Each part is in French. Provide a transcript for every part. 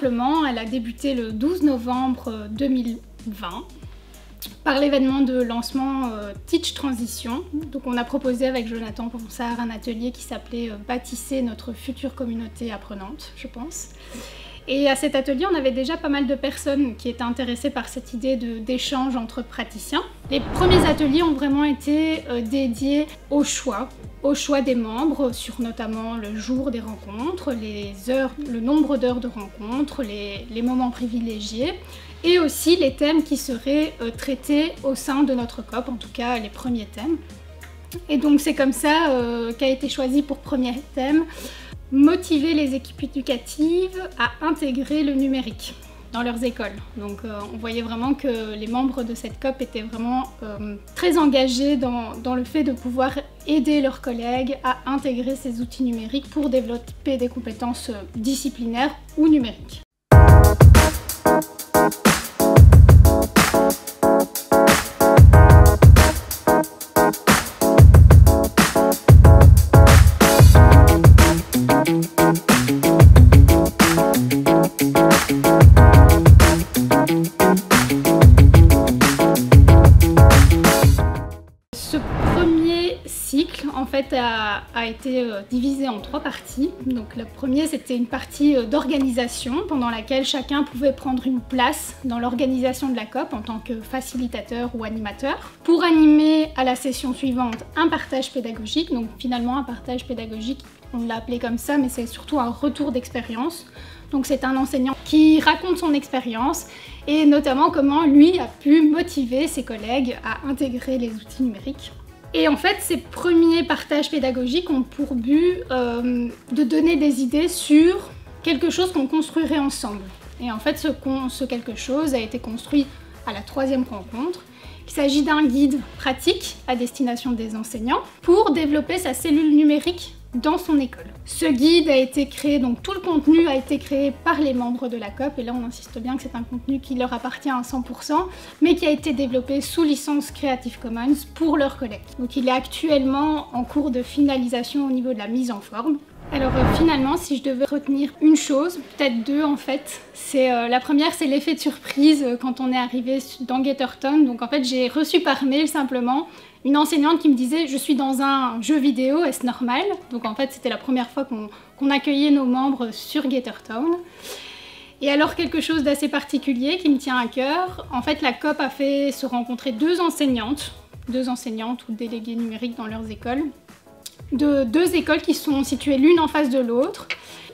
simplement, elle a débuté le 12 novembre 2020 par l'événement de lancement Teach Transition. Donc on a proposé avec Jonathan Ponsard un atelier qui s'appelait Bâtissez notre future communauté apprenante, je pense. Et à cet atelier, on avait déjà pas mal de personnes qui étaient intéressées par cette idée d'échange entre praticiens. Les premiers ateliers ont vraiment été dédiés au choix des membres, sur notamment le jour des rencontres, les heures, le nombre d'heures de rencontres, les moments privilégiés, et aussi les thèmes qui seraient traités au sein de notre COP, en tout cas les premiers thèmes. Et donc c'est comme ça qu'a été choisi pour premier thème motiver les équipes éducatives à intégrer le numérique dans leurs écoles. Donc on voyait vraiment que les membres de cette COP étaient vraiment très engagés dans le fait de pouvoir aider leurs collègues à intégrer ces outils numériques pour développer des compétences disciplinaires ou numériques. En fait, a été divisé en 3 parties. Donc le premier, c'était une partie d'organisation pendant laquelle chacun pouvait prendre une place dans l'organisation de la COP en tant que facilitateur ou animateur pour animer à la session suivante un partage pédagogique. Donc finalement, un partage pédagogique, on l'a appelé comme ça, mais c'est surtout un retour d'expérience. Donc c'est un enseignant qui raconte son expérience et notamment comment lui a pu motiver ses collègues à intégrer les outils numériques. Et en fait, ces premiers partages pédagogiques ont pour but de donner des idées sur quelque chose qu'on construirait ensemble. Et en fait, ce quelque chose a été construit à la 3e rencontre. Il s'agit d'un guide pratique à destination des enseignants pour développer sa cellule numérique dans son école. Ce guide a été créé, donc tout le contenu a été créé par les membres de la COP, et là on insiste bien que c'est un contenu qui leur appartient à 100%, mais qui a été développé sous licence Creative Commons pour leurs collègues. Donc il est actuellement en cours de finalisation au niveau de la mise en forme. Alors finalement, si je devais retenir une chose, peut-être 2 en fait, la première, c'est l'effet de surprise quand on est arrivé dans Getterton. Donc en fait, j'ai reçu par mail simplement une enseignante qui me disait « je suis dans un jeu vidéo, est-ce normal ?» Donc en fait, c'était la première fois qu'on accueillait nos membres sur Getterton. Et alors quelque chose d'assez particulier qui me tient à cœur, en fait la COP a fait se rencontrer 2 enseignantes ou déléguées numériques dans leurs écoles, de 2 écoles qui sont situées l'une en face de l'autre,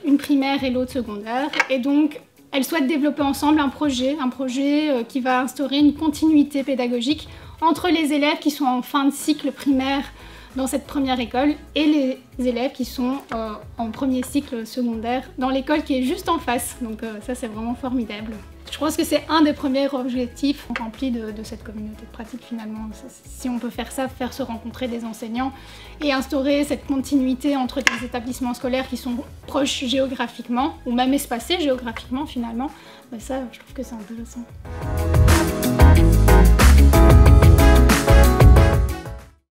une primaire et l'autre secondaire, et donc elles souhaitent développer ensemble un projet qui va instaurer une continuité pédagogique entre les élèves qui sont en fin de cycle primaire dans cette première école et les élèves qui sont en premier cycle secondaire dans l'école qui est juste en face. Donc ça c'est vraiment formidable. Je pense que c'est un des premiers objectifs remplis de cette communauté de pratique finalement. Si on peut faire ça, faire se rencontrer des enseignants et instaurer cette continuité entre des établissements scolaires qui sont proches géographiquement ou même espacés géographiquement finalement, ça je trouve que c'est intéressant.